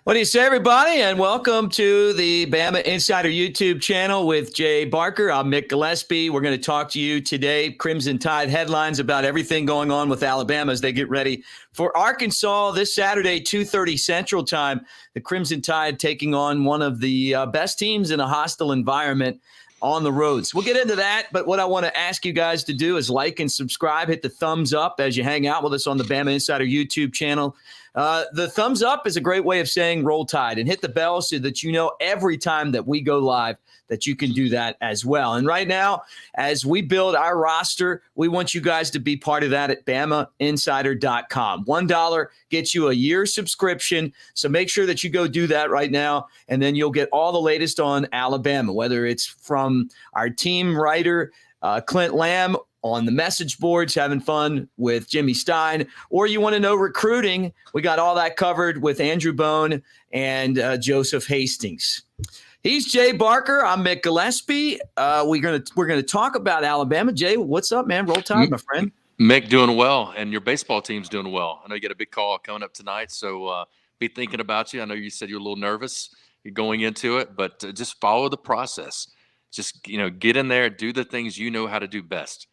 What do you say, everybody? And welcome to the Bama Insider YouTube channel with Jay Barker. I'm Mick Gillispie. We're going to talk to you today, Crimson Tide headlines about everything going on with Alabama as they get ready for Arkansas this Saturday, 2:30 Central Time. The Crimson Tide taking on one of the best teams in a hostile environment on the roads. We'll get into that, but what I want to ask you guys to do is like and subscribe, hit the thumbs up as you hang out with us on the Bama Insider YouTube channel. The thumbs up is a great way of saying roll tide, and hit the bell so that you know every time that we go live that you can do that as well. And right now, as we build our roster, we want you guys to be part of that at BamaInsider.com. $1 gets you a year subscription, so make sure that you go do that right now, and then you'll get all the latest on Alabama, whether it's from our team writer, Clint Lamb, on the message boards, having fun with Jimmy Stein, or you want to know recruiting, we got all that covered with Andrew Bone and Joseph Hastings. He's Jay Barker. I'm Mick Gillispie. We're gonna talk about Alabama. Jay, what's up, man? Roll Tide, my friend. Mick, doing well, and your baseball team's doing well. I know you got a big call coming up tonight, so be thinking about you. I know you said you're a little nervous going into it, but just follow the process. Just get in there, do the things you know how to do best.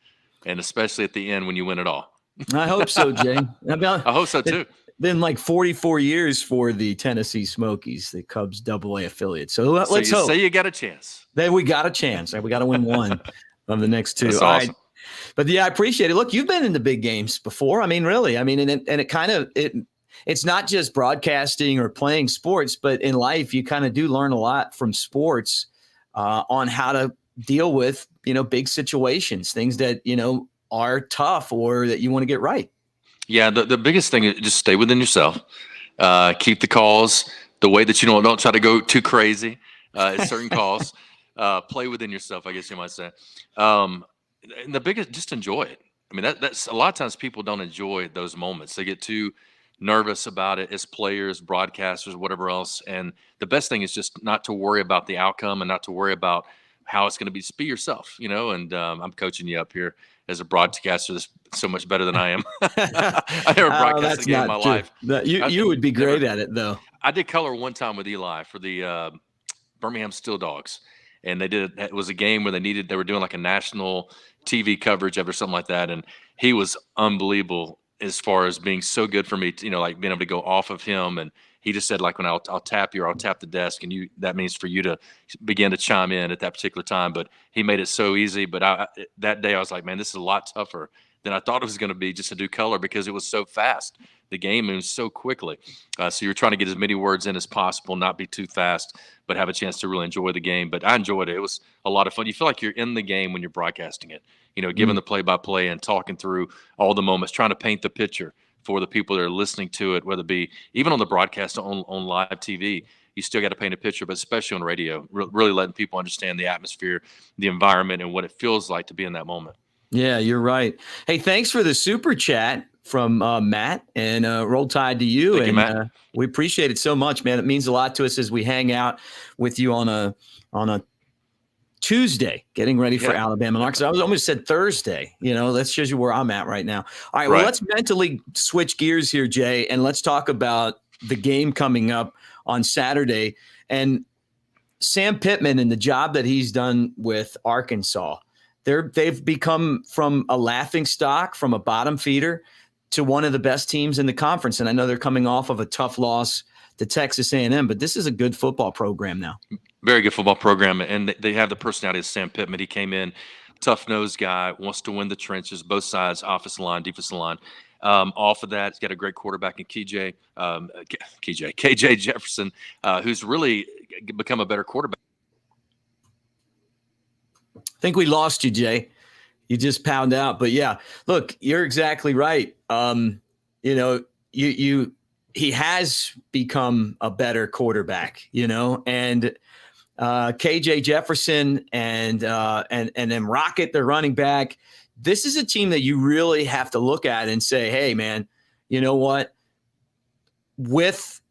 And especially at the end when you win it all. I hope so, Jay. I hope so, too. Been like 44 years for the Tennessee Smokies, the Cubs AA affiliate. So let's hope. So you got a chance. Then we got a chance. We got to win one of the next two. That's awesome. But yeah, I appreciate it. Look, you've been in the big games before. I mean, really. I mean, and it kind of it's not just broadcasting or playing sports, but in life, you kind of do learn a lot from sports on how to deal with, big situations, things that, are tough or that you want to get right. Yeah. The biggest thing is just stay within yourself. Keep the calls the way that don't try to go too crazy at certain calls. Play within yourself, I guess you might say. And the biggest, just enjoy it. I mean, that's a lot of times people don't enjoy those moments. They get too nervous about it as players, broadcasters, whatever else. And the best thing is just not to worry about the outcome and not to worry about how it's going to be. Just be yourself, and I'm coaching you up here as a broadcaster that's so much better than I am. I never broadcast a game in my life. You would be great at it, though. I did color one time with Eli for the Birmingham Steel Dogs, and it was a game where they were doing like a national TV coverage of or something like that, and he was unbelievable as far as being so good for me, like being able to go off of him. And he just said, like, when I'll tap you or I'll tap the desk, and that means for you to begin to chime in at that particular time. But he made it so easy. But that day I was like, man, this is a lot tougher than I thought it was going to be just to do color, because it was so fast. The game moves so quickly. So you're trying to get as many words in as possible, not be too fast, but have a chance to really enjoy the game. But I enjoyed it. It was a lot of fun. You feel like you're in the game when you're broadcasting it, giving the play-by-play and talking through all the moments, trying to paint the picture for the people that are listening to it, whether it be even on the broadcast on live TV. You still got to paint a picture, but especially on radio, really letting people understand the atmosphere, the environment, and what it feels like to be in that moment. Yeah, you're right. Hey, thanks for the super chat from Matt, and Roll Tide to you. Thank you, Matt. We appreciate it so much, man. It means a lot to us as we hang out with you on a Tuesday, getting ready for Alabama and Arkansas. I almost said Thursday. That shows you where I'm at right now. All right, well, let's mentally switch gears here, Jay, and let's talk about the game coming up on Saturday. And Sam Pittman and the job that he's done with Arkansas. They've become from a laughing stock, from a bottom feeder, to one of the best teams in the conference. And I know they're coming off of a tough loss to Texas A&M, but this is a good football program now. Very good football program, and they have the personality of Sam Pittman. He came in, tough-nosed guy, wants to win the trenches, both sides, offensive line, defensive line. Off of that, he's got a great quarterback in KJ Jefferson, who's really become a better quarterback. I think we lost you, Jay. You just pound out. But yeah, look, you're exactly right. He has become a better quarterback, and KJ Jefferson and then Rocket, the running back. This is a team that you really have to look at and say, hey, man, you know what? With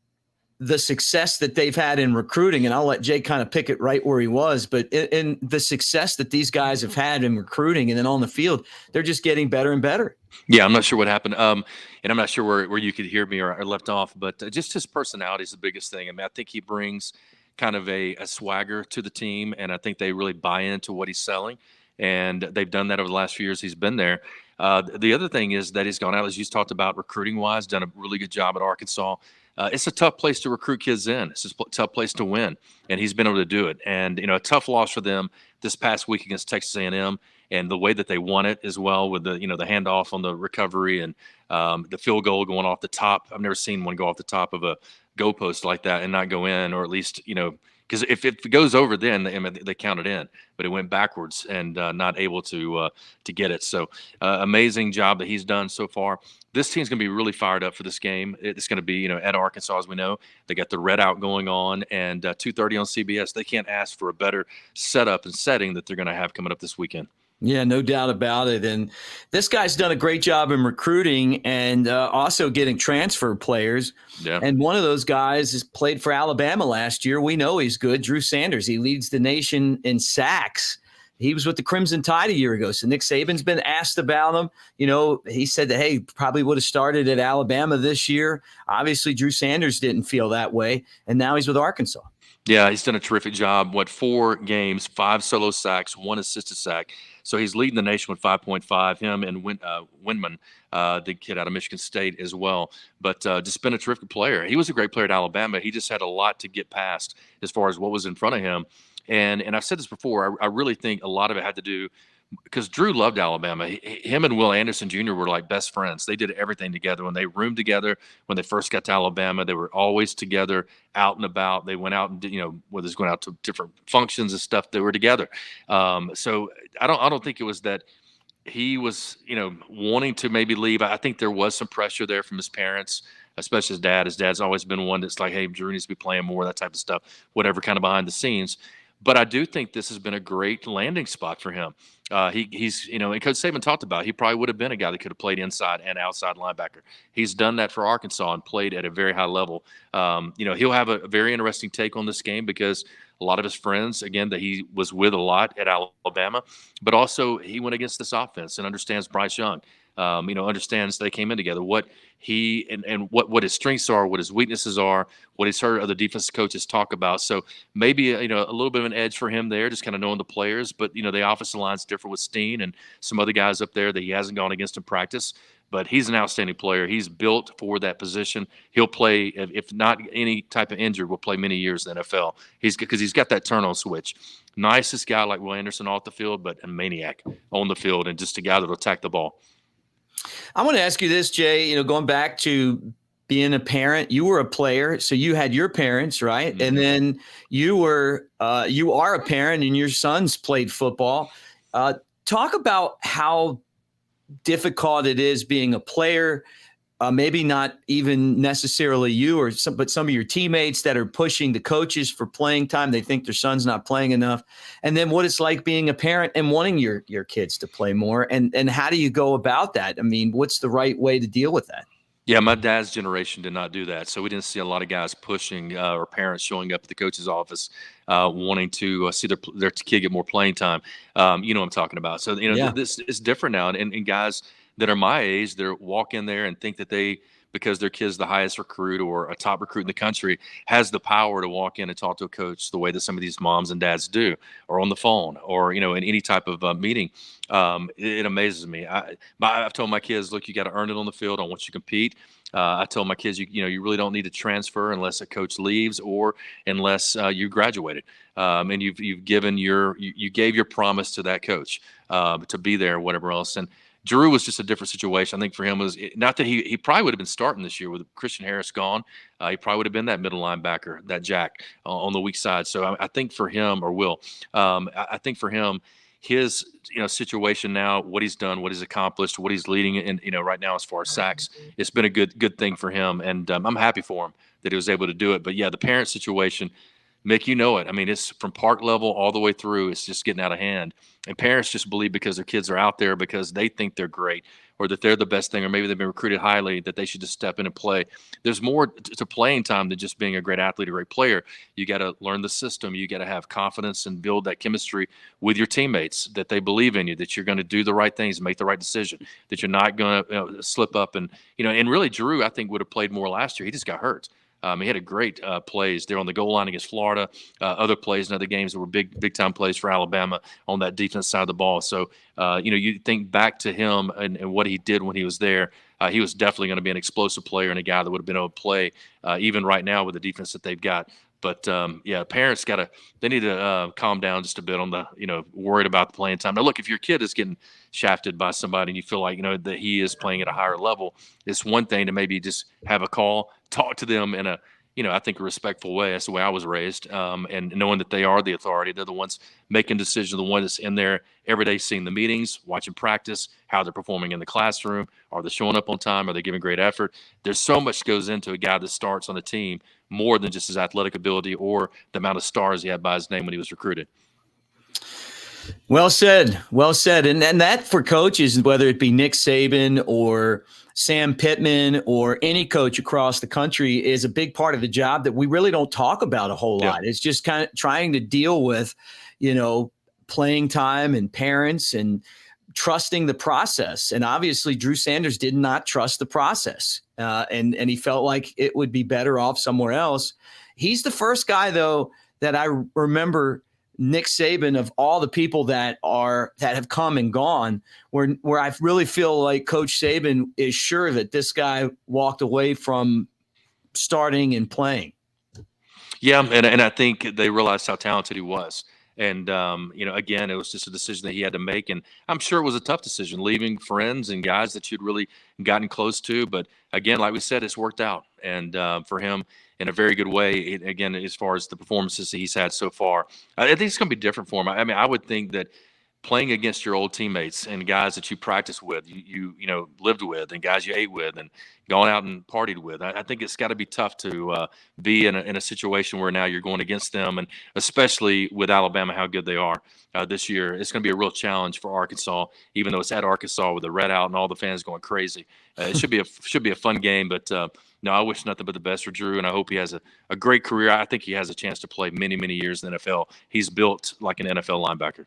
the success that they've had in recruiting, and I'll let Jay kind of pick it right where he was, but in the success that these guys have had in recruiting and then on the field, they're just getting better and better. Yeah, I'm not sure what happened. And I'm not sure where you could hear me or left off, but just his personality is the biggest thing. I mean, I think he brings kind of a swagger to the team, and I think they really buy into what he's selling. And they've done that over the last few years he's been there. The other thing is that he's gone out, as you talked about, recruiting-wise, done a really good job at Arkansas. It's a tough place to recruit kids in. It's a tough place to win, and he's been able to do it. And, a tough loss for them this past week against Texas A&M, and the way that they won it as well with the handoff on the recovery and the field goal going off the top. I've never seen one go off the top of a goalpost like that and not go in, or at least, because if it goes over, then they count it in, but it went backwards and not able to get it. So amazing job that he's done so far. This team's going to be really fired up for this game. It's going to be, at Arkansas, as we know. They got the red out going on, and 2:30 on CBS. They can't ask for a better setup and setting that they're going to have coming up this weekend. Yeah, no doubt about it. And this guy's done a great job in recruiting and also getting transfer players. Yeah. And one of those guys has played for Alabama last year. We know he's good. Drew Sanders. He leads the nation in sacks. He was with the Crimson Tide a year ago. So Nick Saban's been asked about him. He said that, hey, probably would have started at Alabama this year. Obviously, Drew Sanders didn't feel that way. And now he's with Arkansas. Yeah, he's done a terrific job. 4 games, 5 solo sacks, 1 assisted sack. So he's leading the nation with 5.5. Him and Winman, the kid out of Michigan State as well. But just been a terrific player. He was a great player at Alabama. He just had a lot to get past as far as what was in front of him. And I've said this before. I really think a lot of it had to do because Drew loved Alabama. Him and Will Anderson Jr. were like best friends. They did everything together. When they roomed together, when they first got to Alabama, they were always together, out and about. They went out and did, whether it's going out to different functions and stuff, they were together. So I don't think it was that he was, wanting to maybe leave. I think there was some pressure there from his parents, especially his dad. His dad's always been one that's like, hey, Drew needs to be playing more, that type of stuff, whatever, kind of behind the scenes. But I do think this has been a great landing spot for him. He's, and Coach Saban talked about, he probably would have been a guy that could have played inside and outside linebacker. He's done that for Arkansas and played at a very high level. He'll have a very interesting take on this game because a lot of his friends, again, that he was with a lot at Alabama, but also he went against this offense and understands Bryce Young. Understands they came in together, what he and what his strengths are, what his weaknesses are, what he's heard other defensive coaches talk about. So maybe, a little bit of an edge for him there, just kind of knowing the players. But, the offensive line's different with Steen and some other guys up there that he hasn't gone against in practice. But he's an outstanding player. He's built for that position. He'll play, if not any type of injury, will play many years in the NFL. Because he's got that turn-on switch. Nicest guy like Will Anderson off the field, but a maniac on the field and just a guy that'll attack the ball. I want to ask you this, Jay, going back to being a parent, you were a player, so you had your parents, right? Mm-hmm. And then you are a parent and your sons played football. Talk about how difficult it is being a player, maybe not even necessarily you but some of your teammates that are pushing the coaches for playing time. They think their son's not playing enough. And then what it's like being a parent and wanting your kids to play more. And how do you go about that? I mean, what's the right way to deal with that? Yeah, my dad's generation did not do that. So we didn't see a lot of guys pushing or parents showing up at the coach's office wanting to see their kid get more playing time. You know what I'm talking about. So, This is different now. And guys that are my age, they walk in there and think that because their kid's the highest recruit or a top recruit in the country, has the power to walk in and talk to a coach the way that some of these moms and dads do, or on the phone, or in any type of meeting. It amazes me. I've told my kids, look, you got to earn it on the field. I want you to compete. I told my kids, you really don't need to transfer unless a coach leaves or unless you graduated and you've given you gave your promise to that coach to be there, or whatever else. And Drew was just a different situation. I think for him was not that he probably would have been starting this year with Christian Harris gone. He probably would have been that middle linebacker, that jack on the weak side. So I think for him, or Will, I think for him, his situation now, what he's done, what he's accomplished, what he's leading in right now as far as sacks, it's been a good thing for him, and I'm happy for him that he was able to do it. But yeah, the parent situation, Mick, it. I mean, it's from park level all the way through. It's just getting out of hand. And parents just believe because their kids are out there because they think they're great, or that they're the best thing, or maybe they've been recruited highly, that they should just step in and play. There's more to playing time than just being a great athlete or great player. You got to learn the system. You got to have confidence and build that chemistry with your teammates, that they believe in you, that you're going to do the right things, make the right decision, that you're not going to slip up. And really Drew, I think, would have played more last year. He just got hurt. He had a great plays there on the goal line against Florida, other plays in other games that were big time plays for Alabama on that defense side of the ball. So, you think back to him and what he did when he was there. He was definitely going to be an explosive player and a guy that would have been able to play even right now with the defense that they've got. But parents they need to calm down just a bit on the, worried about the playing time. Now, look, if your kid is getting shafted by somebody and you feel like, that he is playing at a higher level, it's one thing to maybe just have a call, talk to them in a, I think a respectful way. That's the way I was raised. And knowing that they are the authority, they're the ones making decisions, the one that's in there every day, seeing the meetings, watching practice, how they're performing in the classroom. Are they showing up on time? Are they giving great effort? There's so much goes into a guy that starts on a team, more than just his athletic ability or the amount of stars he had by his name when he was recruited. Well said. Well said. And that for coaches, whether it be Nick Saban or Sam Pittman or any coach across the country, is a big part of the job that we really don't talk about a whole lot. It's just kind of trying to deal with, playing time and parents and trusting the process. And obviously Drew Sanders did not trust the process. And he felt like it would be better off somewhere else. He's the first guy, though, that I remember Nick Saban, of all the people that have come and gone, where I really feel like Coach Saban is sure that this guy walked away from starting and playing. Yeah, and I think they realized how talented he was. And, again, it was just a decision that he had to make. And I'm sure it was a tough decision, leaving friends and guys that you'd really gotten close to. But, again, like we said, it's worked out. And for him, in a very good way, again, as far as the performances that he's had so far, I think it's going to be different for him. I mean, I would think that playing against your old teammates and guys that you practiced with, you lived with, and guys you ate with and gone out and partied with, I think it's got to be tough to be in a situation where now you're going against them, and especially with Alabama, how good they are this year. It's going to be a real challenge for Arkansas, even though it's at Arkansas with the red out and all the fans going crazy. It should be a fun game, but no, I wish nothing but the best for Drew, and I hope he has a great career. I think he has a chance to play many, many years in the NFL. He's built like an NFL linebacker.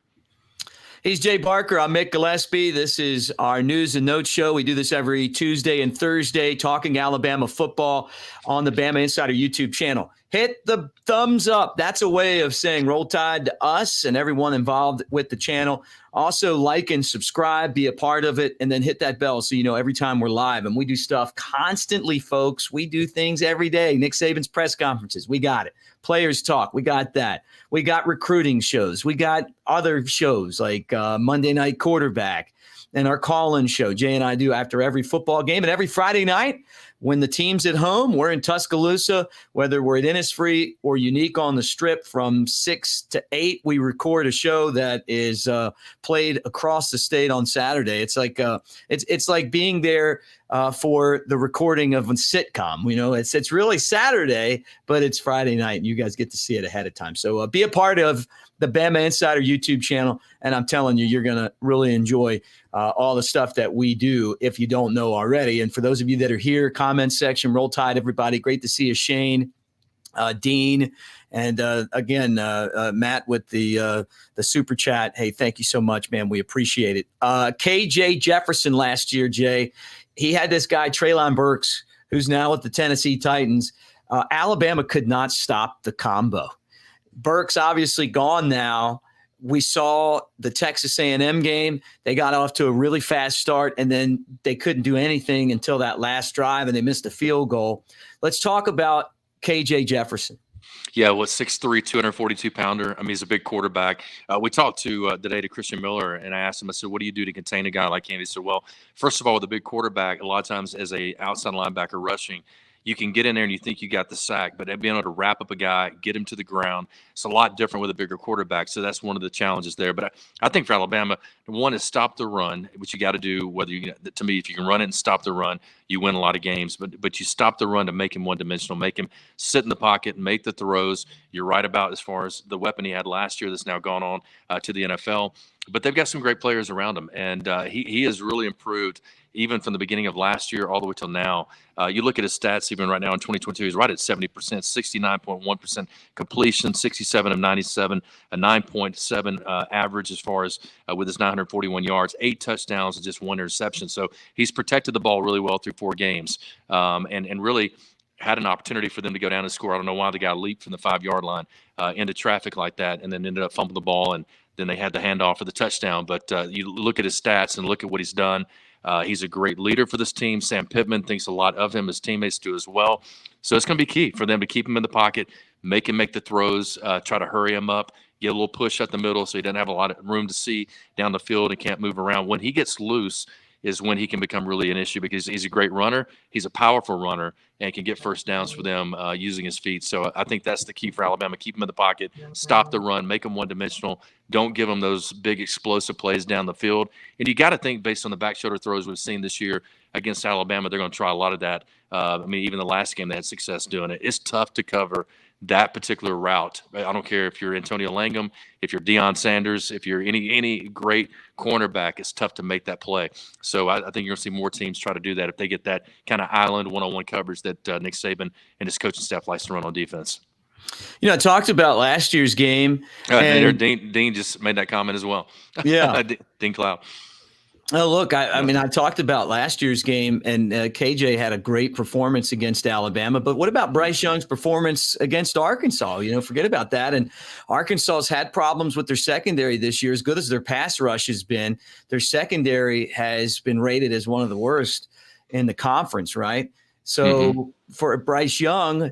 He's Jay Barker. I'm Mick Gillispie. This is our News and Notes show. We do this every Tuesday and Thursday, talking Alabama football on the BamaInsider YouTube channel. Hit the thumbs up. That's a way of saying roll tide to us and everyone involved with the channel. Also, like and subscribe, be a part of it, and then hit that bell so you know every time we're live. And we do stuff constantly, folks. We do things every day. Nick Saban's press conferences, we got it. Players talk, we got that. We got recruiting shows. We got other shows like Monday Night Quarterback and our call-in show Jay and I do after every football game. And every Friday night when the team's at home, we're in Tuscaloosa, whether we're at Innisfree or Unique on the Strip from 6 to 8, we record a show that is played across the state on Saturday. It's like it's like being there for the recording of a sitcom. You know, it's really Saturday, but it's Friday night, and you guys get to see it ahead of time. So be a part of the BamaInsider YouTube channel, and I'm telling you, you're going to really enjoy all the stuff that we do if you don't know already. And for those of you that are here, comment section, roll tide, everybody. Great to see you, Shane, Dean, and again, Matt with the super chat. Hey, thank you so much, man. We appreciate it. KJ Jefferson last year, Jay, he had this guy, Treylon Burks, who's now with the Tennessee Titans. Alabama could not stop the combo. Burks obviously gone now. We saw the Texas A&M game. They got off to a really fast start, and then they couldn't do anything until that last drive, and they missed a field goal. Let's talk about KJ Jefferson. Yeah, 6'3", 242-pounder. I mean, he's a big quarterback. We talked today to Christian Miller, and I asked him, I said, what do you do to contain a guy like him? He said, well, first of all, with a big quarterback, a lot of times as a outside linebacker rushing, you can get in there and you think you got the sack, but being able to wrap up a guy, get him to the ground, it's a lot different with a bigger quarterback. So that's one of the challenges there. But I think for Alabama, one is stop the run, which you got to do. Whether to me, if you can run it and stop the run, you win a lot of games. But you stop the run to make him one-dimensional, make him sit in the pocket and make the throws. You're right about as far as the weapon he had last year that's now gone on to the NFL. But they've got some great players around him, and he has really improved even from the beginning of last year all the way till now. You look at his stats even right now in 2022, he's right at 70%, 69.1% completion, 67 of 97, a 9.7 average as far as with his 941 yards, 8 touchdowns and just 1 interception. So he's protected the ball really well through 4 games, and really had an opportunity for them to go down and score. I don't know why the guy leaped from the 5-yard line into traffic like that and then ended up fumbling the ball, and then they had the handoff for the touchdown. But you look at his stats and look at what he's done. He's a great leader for this team. Sam Pittman thinks a lot of him. His teammates do as well. So it's going to be key for them to keep him in the pocket, make him make the throws, try to hurry him up, get a little push at the middle so he doesn't have a lot of room to see down the field and can't move around. When he gets loose is when he can become really an issue, because he's a great runner. He's a powerful runner and can get first downs for them using his feet. So I think that's the key for Alabama. Keep him in the pocket, stop the run, make him one-dimensional. Don't give him those big explosive plays down the field. And you got to think, based on the back shoulder throws we've seen this year against Alabama, they're going to try a lot of that. Even the last game they had success doing it. It's tough to cover that particular route. I don't care if you're Antonio Langham, if you're Deion Sanders, if you're any great cornerback, it's tough to make that play. So I think you're going to see more teams try to do that if they get that kind of island one-on-one coverage that Nick Saban and his coaching staff likes to run on defense. I talked about last year's game. And Dean just made that comment as well. Yeah. Dean Cloud. Oh, look, I talked about last year's game, and KJ had a great performance against Alabama. But what about Bryce Young's performance against Arkansas? Forget about that. And Arkansas's had problems with their secondary this year. As good as their pass rush has been, their secondary has been rated as one of the worst in the conference, right? So for Bryce Young,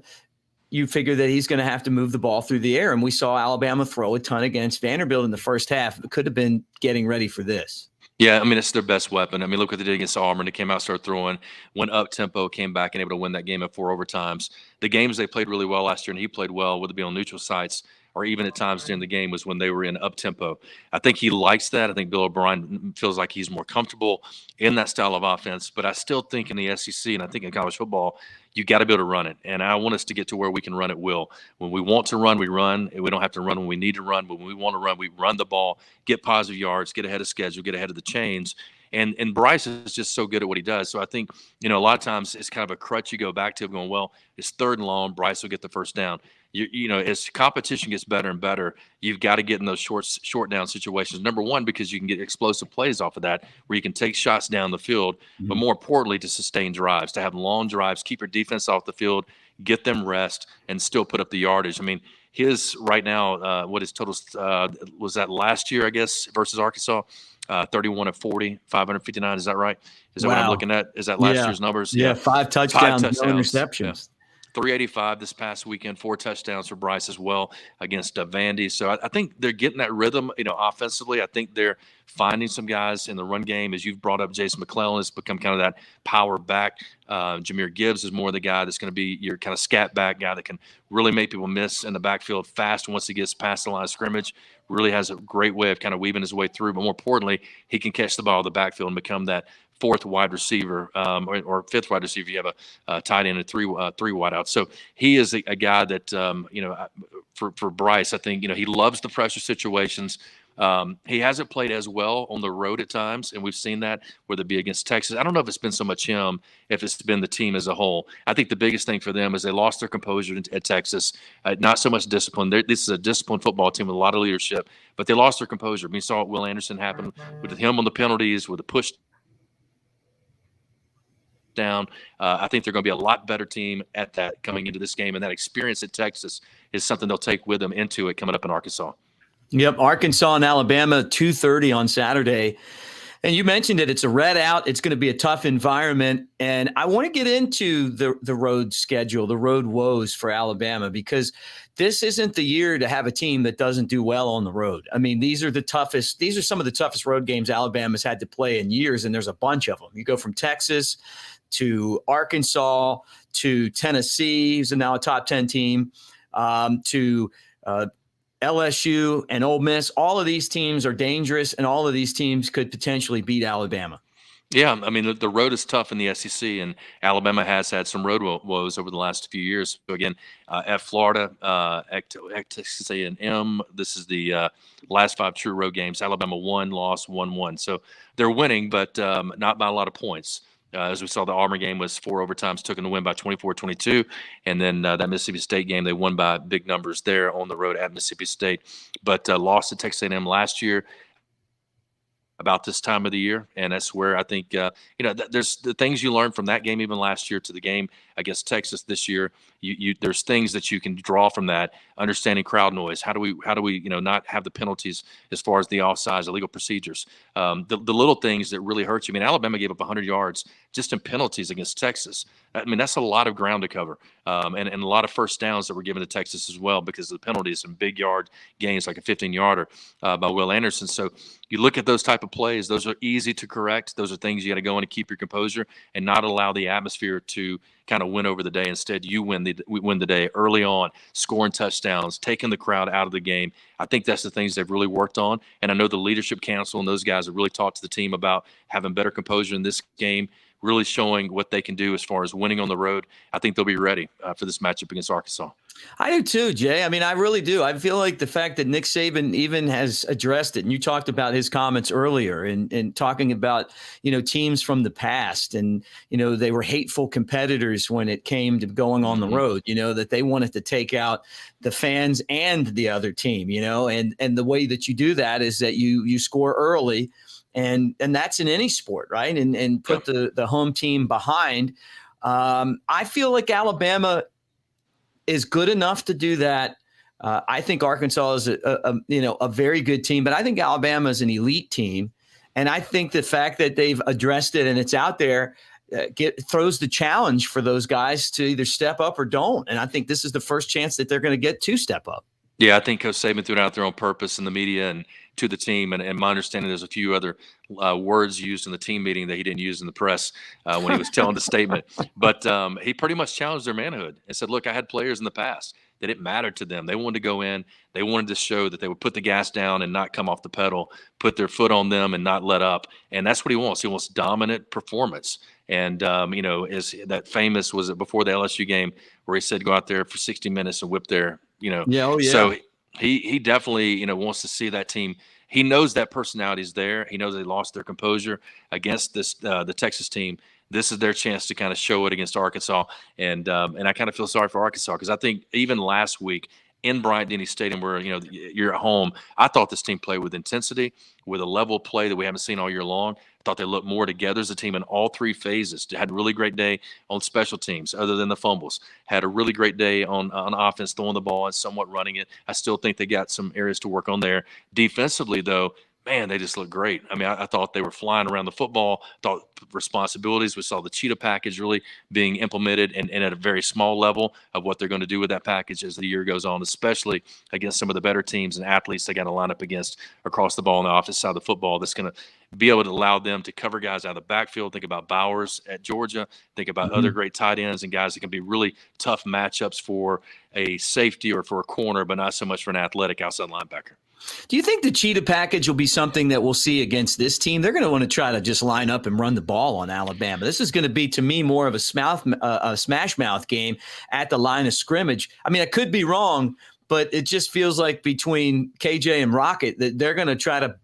you figure that he's going to have to move the ball through the air. And we saw Alabama throw a ton against Vanderbilt in the first half. It could have been getting ready for this. Yeah, it's their best weapon. Look what they did against Auburn. They came out, started throwing, went up tempo, came back and able to win that game at 4 overtimes. The games they played really well last year, and he played well, whether it be on neutral sites or even at times during the game, was when they were in up tempo. I think he likes that. I think Bill O'Brien feels like he's more comfortable in that style of offense. But I still think in the SEC, and I think in college football, you got to be able to run it. And I want us to get to where we can run at will. When we want to run, we run. And we don't have to run when we need to run. But when we want to run, we run the ball, get positive yards, get ahead of schedule, get ahead of the chains. And Bryce is just so good at what he does. So I think, a lot of times it's kind of a crutch you go back to going, well, it's 3rd and long, Bryce will get the first down. As competition gets better and better, you've got to get in those short down situations. Number one, because you can get explosive plays off of that, where you can take shots down the field, but more importantly, to sustain drives, to have long drives, keep your defense off the field, get them rest, and still put up the yardage. His right now, what his totals was that last year, I guess, versus Arkansas, 31 of 40, 559. Is that right? Is that what I'm looking at? Is that last year's numbers? Yeah, 5 touchdowns, no interceptions. 385 this past weekend, 4 touchdowns for Bryce as well against Vandy. So I think they're getting that rhythm, offensively. I think they're finding some guys in the run game. As you've brought up, Jason McClellan has become kind of that power back. Jahmyr Gibbs is more the guy that's going to be your kind of scat back guy that can really make people miss in the backfield fast once he gets past the line of scrimmage. Really has a great way of kind of weaving his way through. But more importantly, he can catch the ball in the backfield and become that 4th wide receiver or 5th wide receiver. You have a tight end and 3 wide out. So he is a guy that, for Bryce, I think, he loves the pressure situations. He hasn't played as well on the road at times, and we've seen that, whether it be against Texas. I don't know if it's been so much him, if it's been the team as a whole. I think the biggest thing for them is they lost their composure at Texas. Not so much discipline. This is a disciplined football team with a lot of leadership, but they lost their composure. We saw what Will Anderson happen with him on the penalties, with the push down. I think they're going to be a lot better team at that coming into this game, and that experience at Texas is something they'll take with them into it coming up in Arkansas. Yep, Arkansas and Alabama, 2:30 on Saturday. And you mentioned it. It's a red out. It's going to be a tough environment. And I want to get into the road schedule, the road woes for Alabama, because this isn't the year to have a team that doesn't do well on the road. These are some of the toughest road games Alabama's had to play in years, and there's a bunch of them. You go from Texas to Arkansas to Tennessee, who's now a top 10 team, to LSU and Ole Miss. All of these teams are dangerous, and all of these teams could potentially beat Alabama. Yeah, I mean the road is tough in the SEC, and Alabama has had some road woes over the last few years. So again, at Florida, at Texas A&M, this is the last 5 true road games. Alabama won, lost, won. So they're winning, but not by a lot of points. As we saw, the Auburn game was 4 overtimes, took them to win by 24-22, and then that Mississippi State game, they won by big numbers there on the road at Mississippi State, but lost to Texas A&M last year about this time of the year, and that's where I think there's the things you learn from that game even last year to the game against Texas this year. There's things that you can draw from that. Understanding crowd noise. How do we not have the penalties as far as the offsides, illegal procedures, the little things that really hurt you. I mean, Alabama gave up 100 yards just in penalties against Texas. I mean, that's a lot of ground to cover, and a lot of first downs that were given to Texas as well because of the penalties and big yard gains like a 15-yarder by Will Anderson. So you look at those type of plays; those are easy to correct. Those are things you got to go in and keep your composure and not allow the atmosphere to kind of win over the day. Instead, you win the day early on, scoring touchdowns, taking the crowd out of the game. I think that's the things they've really worked on. And I know the leadership council and those guys have really talked to the team about having better composure in this game, really showing what they can do as far as winning on the road. I think they'll be ready for this matchup against Arkansas. I do too, Jay. I mean, I really do. I feel like the fact that Nick Saban even has addressed it, and you talked about his comments earlier and talking about, teams from the past and, they were hateful competitors when it came to going on the road, that they wanted to take out the fans and the other team, and the way that you do that is that you score early and that's in any sport, right? And put the home team behind. I feel like Alabama is good enough to do that. I think Arkansas is a very good team, but I think Alabama is an elite team. And I think the fact that they've addressed it and it's out there throws the challenge for those guys to either step up or don't. And I think this is the first chance that they're going to get to step up. Yeah, I think Coach Saban threw it out there on purpose in the media and to the team. And my understanding, there's a few other words used in the team meeting that he didn't use in the press when he was telling the statement. But he pretty much challenged their manhood and said, look, I had players in the past that it mattered to them. They wanted to go in. They wanted to show that they would put the gas down and not come off the pedal, put their foot on them and not let up. And that's what he wants. He wants dominant performance. And, is that famous, was it before the LSU game where he said, go out there for 60 minutes and whip their, Yeah, oh, yeah. So he definitely, wants to see that team. He knows that personality is there. He knows they lost their composure against this the Texas team. This is their chance to kind of show it against Arkansas. And I kind of feel sorry for Arkansas because I think even last week in Bryant-Denny Stadium where, you're at home, I thought this team played with intensity, with a level of play that we haven't seen all year long. I thought they looked more together as a team in all 3 phases. Had a really great day on special teams other than the fumbles. Had a really great day on offense, throwing the ball and somewhat running it. I still think they got some areas to work on there. Defensively, though, man, they just look great. I mean, I thought they were flying around the football, thought responsibilities. We saw the cheetah package really being implemented and at a very small level of what they're going to do with that package as the year goes on, especially against some of the better teams and athletes they got to line up against across the ball on the offensive side of the football. That's going to be able to allow them to cover guys out of the backfield. Think about Bowers at Georgia. Think about other great tight ends and guys that can be really tough matchups for a safety or for a corner, but not so much for an athletic outside linebacker. Do you think the cheetah package will be something that we'll see against this team? They're going to want to try to just line up and run the ball on Alabama. This is going to be, to me, more of a smash mouth game at the line of scrimmage. I mean, I could be wrong, but it just feels like between KJ and Rocket that they're going to try to,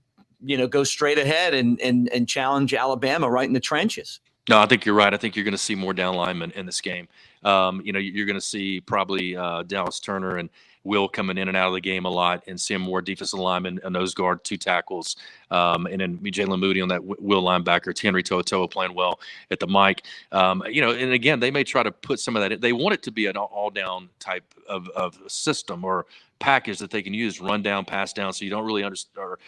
go straight ahead and challenge Alabama right in the trenches. No, I think you're right. I think you're going to see more down linemen in this game. You're going to see probably Dallas Turner and Will coming in and out of the game a lot and seeing more defensive linemen, a nose guard, 2 tackles, and then Jalen Moody on that Will linebacker, Henry To'oTo'o playing well at the mic. And again, they may try to put some of that in. They want it to be an all-down type of system or package that they can use, run down, pass down, so you don't really understand or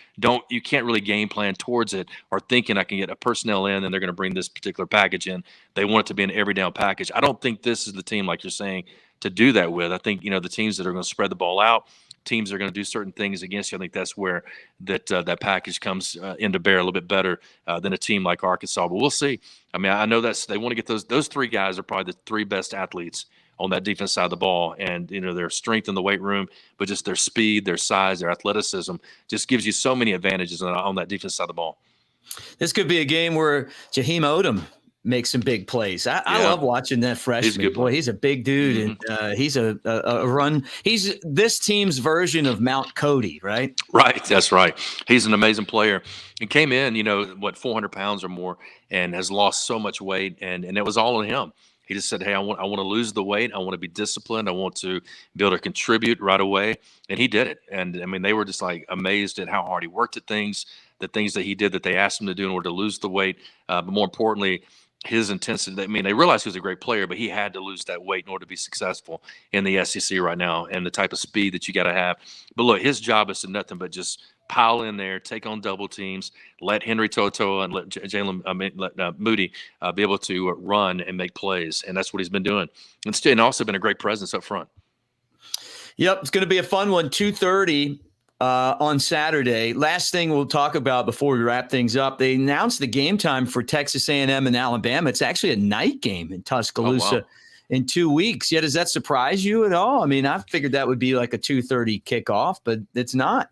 you can't really game plan towards it or thinking I can get a personnel in and they're going to bring this particular package in. They want it to be an every down package. I don't think this is the team, like you're saying, to do that with. I think, the teams that are going to spread the ball out, teams are going to do certain things against you. I think that's where that package comes into bear a little bit better than a team like Arkansas. But we'll see. I mean, I know they want to get those 3 guys are probably the 3 best athletes on that defense side of the ball, and their strength in the weight room, but just their speed, their size, their athleticism just gives you so many advantages on that defense side of the ball. This could be a game where Jaheim Odom makes some big plays. I love watching that freshman. Boy, he's a big dude, and he's a run. He's this team's version of Mount Cody, right? Right, that's right. He's an amazing player. He came in, 400 pounds or more, and has lost so much weight, and it was all on him. He just said, "Hey, I want to lose the weight. I want to be disciplined. I want to be able to contribute right away." And he did it. And I mean, they were just like amazed at how hard he worked at things, the things that he did that they asked him to do in order to lose the weight. But more importantly, his intensity. I mean, they realized he was a great player, but he had to lose that weight in order to be successful in the SEC right now, and the type of speed that you got to have. But look, his job is to nothing but just pile in there, take on double teams, let Henry To'oTo'o and let Jalen Moody be able to run and make plays, and that's what he's been doing. And also been a great presence up front. Yep, it's going to be a fun one. 2:30 on Saturday. Last thing we'll talk about before we wrap things up: they announced the game time for Texas A&M and Alabama. It's actually a night game in Tuscaloosa in 2 weeks. Yeah, does that surprise you at all? I mean, I figured that would be like a 2:30 kickoff, but it's not.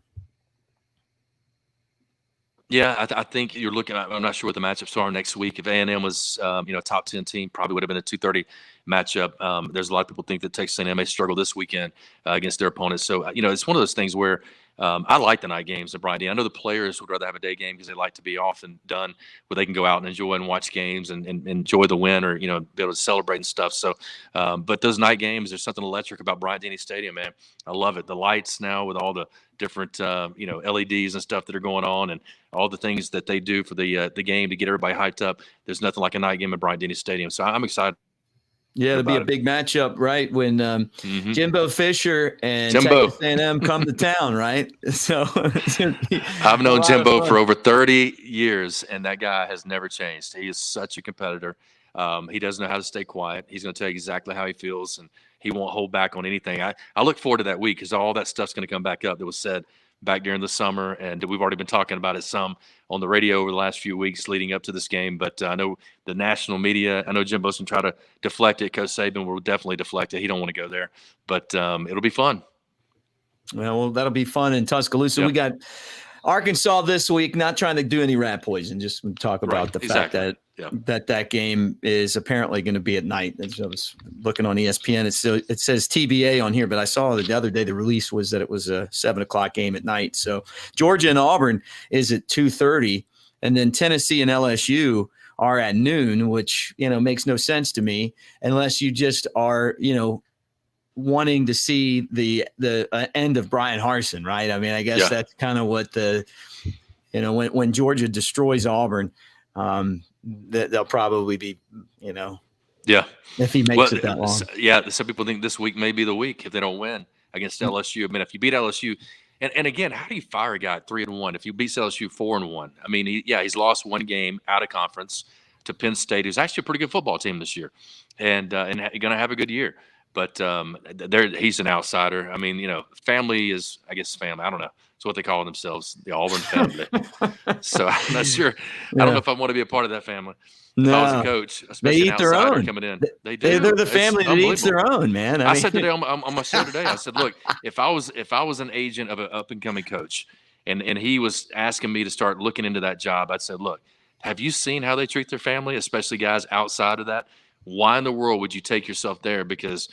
Yeah, I think you're looking at – I'm not sure what the matchups are next week. If A&M was, a top 10 team, probably would have been a 2:30 matchup. There's a lot of people think that Texas A&M may struggle this weekend against their opponents. So, it's one of those things where I like the night games at Bryant Denny. I know the players would rather have a day game because they like to be off and done where they can go out and enjoy and watch games and enjoy the win or, be able to celebrate and stuff. So, but those night games, there's something electric about Bryant Denny Stadium, man. I love it. The lights now with all the different, LEDs and stuff that are going on and all the things that they do for the game to get everybody hyped up. There's nothing like a night game at Bryant Denny Stadium. So I'm excited. Yeah, it'll be a big matchup, right? When Jimbo Fisher and Texas A&M come to town, right? So I've known Jimbo for over 30 years, and that guy has never changed. He is such a competitor. He doesn't know how to stay quiet. He's going to tell you exactly how he feels, and he won't hold back on anything. I look forward to that week because all that stuff's going to come back up that was said back during the summer, and we've already been talking about it some on the radio over the last few weeks leading up to this game. But I know the national media, I know Jimbo's going to try to deflect it. Coach Saban will definitely deflect it. He don't want to go there, but it'll be fun. Well, that'll be fun in Tuscaloosa. Yep. We got Arkansas this week, not trying to do any rat poison, just talk about the fact that that game is apparently going to be at night. I was looking on ESPN. It says TBA on here, but I saw the other day the release was that it was a 7:00 game at night. So Georgia and Auburn is at 2:30, and then Tennessee and LSU are at noon, which makes no sense to me unless you just are wanting to see the end of Brian Harsin, right? I mean, I guess that's kind of what when Georgia destroys Auburn. They'll probably be, if he makes it that long. Yeah, some people think this week may be the week if they don't win against LSU. I mean, if you beat LSU, and again, how do you fire a guy at 3-1 if you beat LSU 4-1? I mean, he's lost one game out of conference to Penn State, who's actually a pretty good football team this year, and going to have a good year. But he's an outsider. I mean, family is, I guess, family. I don't know. It's what they call themselves, the Auburn family. So I'm not sure. I don't know if I want to be a part of that family. If I was a coach, especially they eat their own. Coming in. They do. They're the family that eats their own, man. I said today on my show today, I said, look, if I was an agent of an up-and-coming coach and he was asking me to start looking into that job, I'd say, look, have you seen how they treat their family, especially guys outside of that? Why in the world would you take yourself there? Because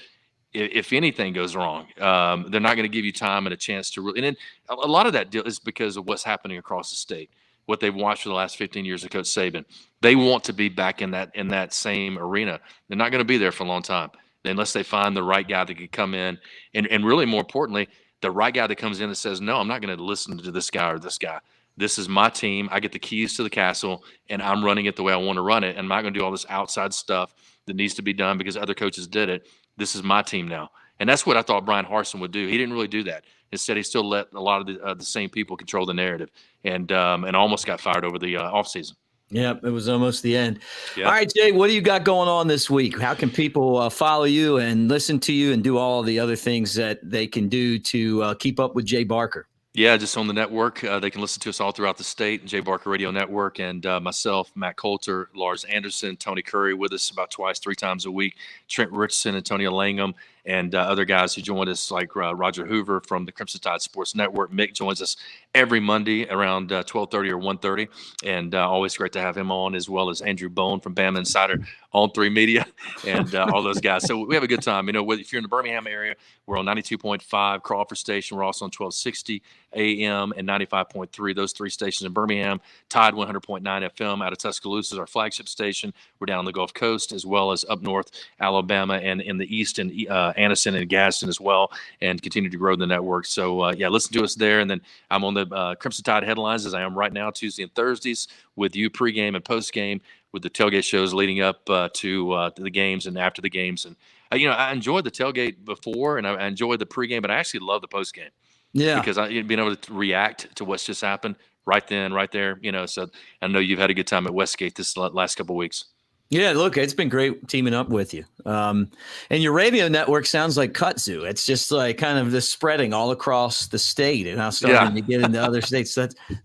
if anything goes wrong, they're not going to give you time and a chance to really. And then a lot of that deal is because of what's happening across the state, what they've watched for the last 15 years of Coach Saban. They want to be back in that same arena. They're not going to be there for a long time unless they find the right guy that could come in. And really, more importantly, the right guy that comes in and says, no, I'm not going to listen to this guy or this guy. This is my team. I get the keys to the castle, and I'm running it the way I want to run it. And I'm not going to do all this outside stuff that needs to be done because other coaches did it. This is my team now. And that's what I thought Brian Harsin would do. He didn't really do that. Instead, he still let a lot of the same people control the narrative and almost got fired over the offseason. Yeah, it was almost the end. Yep. All right, Jay, what do you got going on this week? How can people follow you and listen to you and do all the other things that they can do to keep up with Jay Barker? Yeah, just on the network. They can listen to us all throughout the state, Jay Barker Radio Network, and myself, Matt Coulter, Lars Anderson, Tony Curry with us about 2-3 times a week, Trent Richardson, Antonio Langham, and other guys who joined us like Roger Hoover from the Crimson Tide Sports Network. Mick joins us every Monday around 12:30 or 1:30, and always great to have him on, as well as Andrew Bone from BamaInsider, On 3 Media, and all those guys. So we have a good time. You know, if you're in the Birmingham area, we're on 92.5 Crawford Station. We're also on 1260 AM and 95.3. Those three stations in Birmingham. Tide 100.9 FM out of Tuscaloosa is our flagship station. We're down on the Gulf Coast, as well as up north Alabama, and in the east in Anniston and Gadsden as well, and continue to grow the network. So yeah, listen to us there. And then I'm on the Crimson Tide headlines, as I am right now, Tuesday and Thursdays, with you pregame and postgame, with the tailgate shows leading up to the games and after the games. And you know, I enjoyed the tailgate before, and I enjoyed the pregame, but I actually love the postgame. Yeah, because being able to react to what's just happened right then, right there. You know, so I know you've had a good time at Westgate this last couple of weeks. Yeah, look, it's been great teaming up with you. And your radio network sounds like kudzu. It's just like kind of the spreading all across the state, and now starting to get into other states.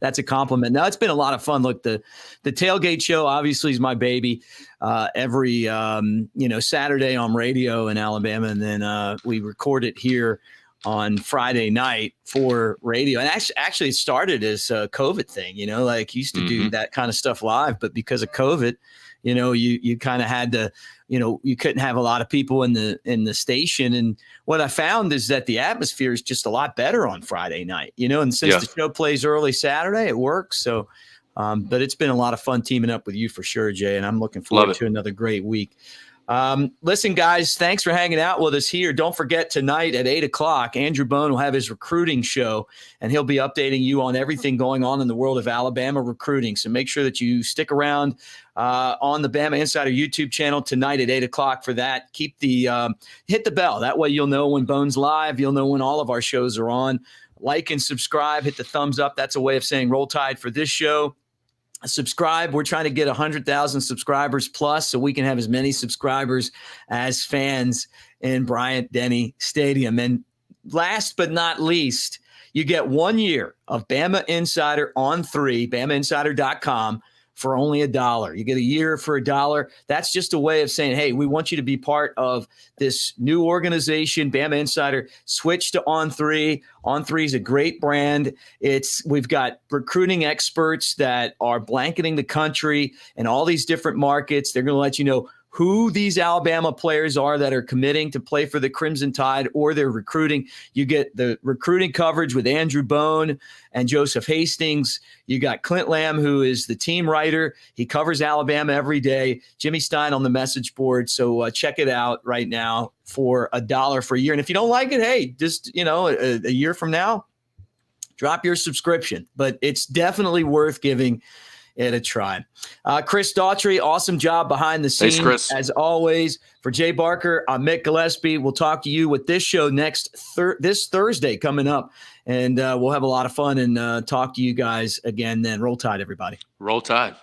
That's a compliment. Now, it's been a lot of fun. Look, the tailgate show obviously is my baby. Every Saturday on radio in Alabama, and then we record it here on Friday night for radio. And actually it started as a COVID thing, like used to do that kind of stuff live, but because of COVID, you kind of had to, you couldn't have a lot of people in the station. And what I found is that the atmosphere is just a lot better on Friday night, and since the show plays early Saturday, it works. So, but it's been a lot of fun teaming up with you for sure, Jay. And I'm looking forward to another great week. Listen, guys, thanks for hanging out with us here. Don't forget, tonight at 8:00, Andrew Bone will have his recruiting show, and he'll be updating you on everything going on in the world of Alabama recruiting. So make sure that you stick around on the Bama Insider YouTube channel tonight at 8:00 for that. Keep hit the bell. That way you'll know when Bone's live. You'll know when all of our shows are on. Like and subscribe. Hit the thumbs up. That's a way of saying Roll Tide for this show. Subscribe. We're trying to get 100,000 subscribers plus, so we can have as many subscribers as fans in Bryant-Denny Stadium. And last but not least, you get 1 year of Bama Insider on 3, BamaInsider.com, for only $1. You get a year for $1. That's just a way of saying, hey, we want you to be part of this new organization, Bama Insider. Switch to On3. On3 is a great brand. We've got recruiting experts that are blanketing the country in all these different markets. They're going to let you know who these Alabama players are that are committing to play for the Crimson Tide, or they're recruiting. You get the recruiting coverage with Andrew Bone and Joseph Hastings. You got Clint Lamb, who is the team writer. He covers Alabama every day. Jimmy Stein on the message board. So check it out right now for $1 for a year. And if you don't like it, hey, just, a year from now, drop your subscription. But it's definitely worth giving it a try. Chris Daughtry, awesome job behind the scenes. Thanks, Chris. As always. For Jay Barker, I'm Mick Gillispie. We'll talk to you with this show this Thursday coming up, and we'll have a lot of fun and talk to you guys again then. Roll Tide, everybody. Roll Tide.